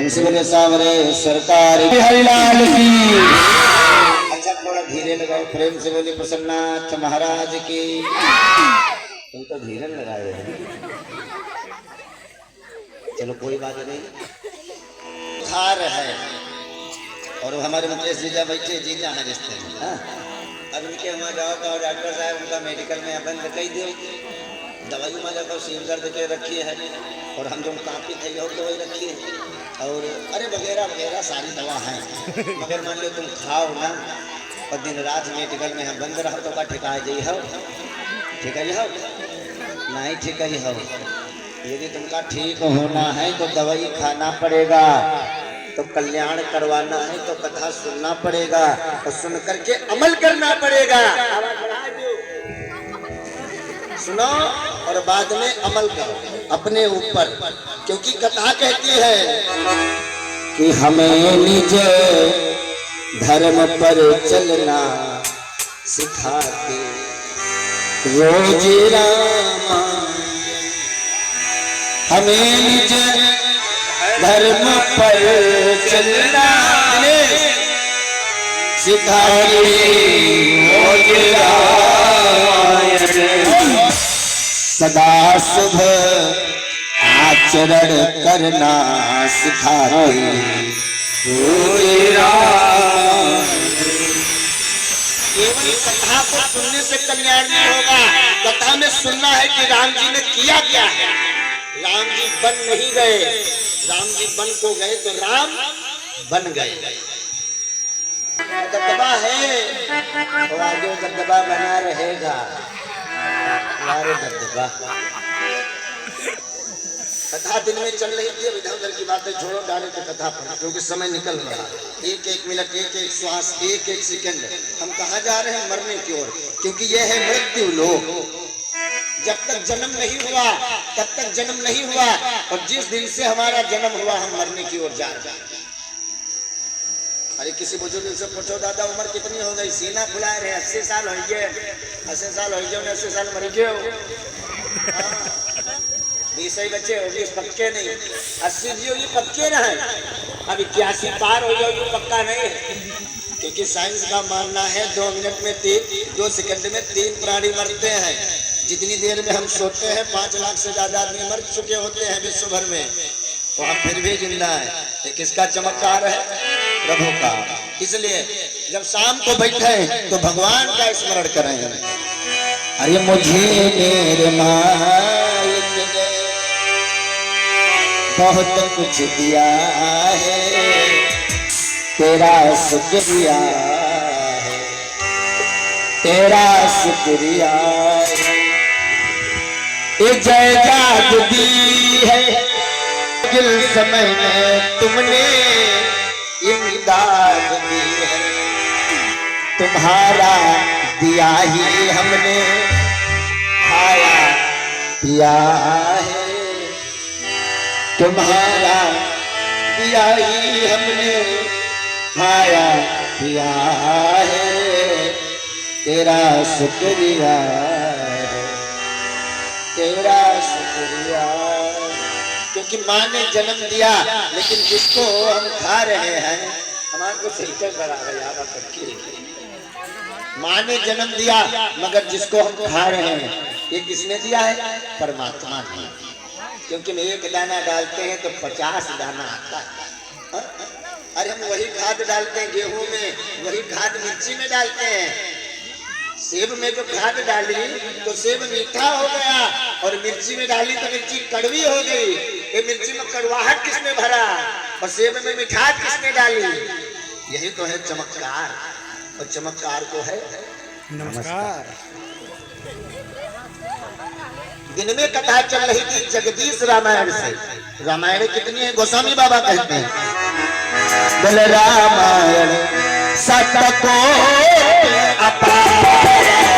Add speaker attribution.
Speaker 1: Principal सामने सरकार हरिलाल की। अच्छा थोड़ा धीरे लगाओ। प्रेम से बोले प्रसन्नाथ महाराज की। तुम तो धीरे लगाए हो। चलो कोई बात नहीं। हार है और हमारे मुकेश जीजा बैठे, जीजा है रिश्ते में। हाँ अब उनके वहाँ जाओ तो डॉक्टर साहब उनका मेडिकल में अपन कही दो दवाई में जाकर सीम दर्द के रखी है और हम जो कापी थे और दवाई रखी है और अरे वगैरह वगैरह सारी दवा है। मगर मान लो तुम खाओ ना और दिन रात मेडिकल में हम बंद रहो तो का ठिका जी हो, ठीक है हो नहीं ठीक है हो। यदि तुमका ठीक होना है तो दवाई खाना पड़ेगा, तो कल्याण करवाना है तो कथा सुनना पड़ेगा और सुन करके अमल करना पड़ेगा। सुनो और बाद में अमल करो अपने ऊपर, क्योंकि कथा कहती है कि हमें निज धर्म पर चलना सिखाते रोज रामा। हमें निज धर्म पर चलना सिखाते रोज रामायण। सदा शुभ आचरण करना सिखाते रोज रामायण। केवल कथा को सुनने से कल्याण नहीं होगा, कथा में सुनना है कि राम जी ने किया क्या है। राम जी बन नहीं गए, राम जी बन को गए तो राम बन गए। दबदबा है तो आगे दबदबा बना रहेगा। दबदबा कथा दिन में चल रही थी, इधर उधर की बातें छोड़ो, डायरेक्ट कथा पर, क्योंकि समय निकल रहा। एक एक मिनट, एक एक श्वास, एक एक सेकंड हम कहाँ जा रहे हैं? मरने की ओर, क्योंकि यह है मृत्यु लोक। जब तक जन्म नहीं हुआ तब तक जन्म नहीं हुआ, और जिस दिन से हमारा जन्म हुआ हम मरने की ओर जा रहे हैं। अरे किसी बुजुर्ग से पूछो दादा उम्र कितनी हो गई, सीना फुला रहे 80 साल हो गए, 80 साल हो गए, 80 साल मर गए। 20 बच्चे हो गए पक्के नहीं, 80 जी होगी पक्के ना है, अब 81 पार हो जाओगी पक्का नहीं है। क्योंकि साइंस का मानना है 2 मिनट में 2 सेकंड में 3 प्राणी मरते हैं। जितनी देर में हम सोते हैं 5 लाख से ज्यादा आदमी मर चुके होते हैं विश्व भर में, तो हम फिर भी जिंदा है। ये किसका चमत्कार है? प्रभु का। इसलिए जब शाम को बैठे तो भगवान का स्मरण करें। अरे मुझे मेरे मालिक ने बहुत कुछ दिया है, तेरा शुक्रिया है, तेरा शुक्रिया है। ये जायदाद दी है दिल समय में तुमने इमदाद दी है, तुम्हारा दिया ही हमने खाया पिया है, तुम्हारा दिया ही हमने खाया पिया है, तेरा शुक्रिया है, तेरा शुक्रिया। क्योंकि माँ ने जन्म दिया, लेकिन जिसको हम खा रहे हैं हमारे को फिल्टर करा रहे। माँ ने जन्म दिया मगर जिसको हम खा रहे हैं ये किसने दिया है? परमात्मा ने। क्योंकि हम एक दाना डालते हैं तो 50 दाना आता है। अरे हम वही खाद डालते हैं गेहूं में, वही खाद मिर्ची में डालते हैं। सेब में जो खाद डाली तो सेब मीठा हो गया, और मिर्ची में डाली तो मिर्ची कड़वी हो गई। ये मिर्ची में कड़वाहट किसने भरा और सेब में मिठास किसने डाली? यही तो है चमत्कार, और चमत्कार को है नमस्कार। दिन में कथा चल रही थी जगदीश रामायण से। रामायण कितनी है? गोस्वामी बाबा कहते हैं बल रामायण सतको अपार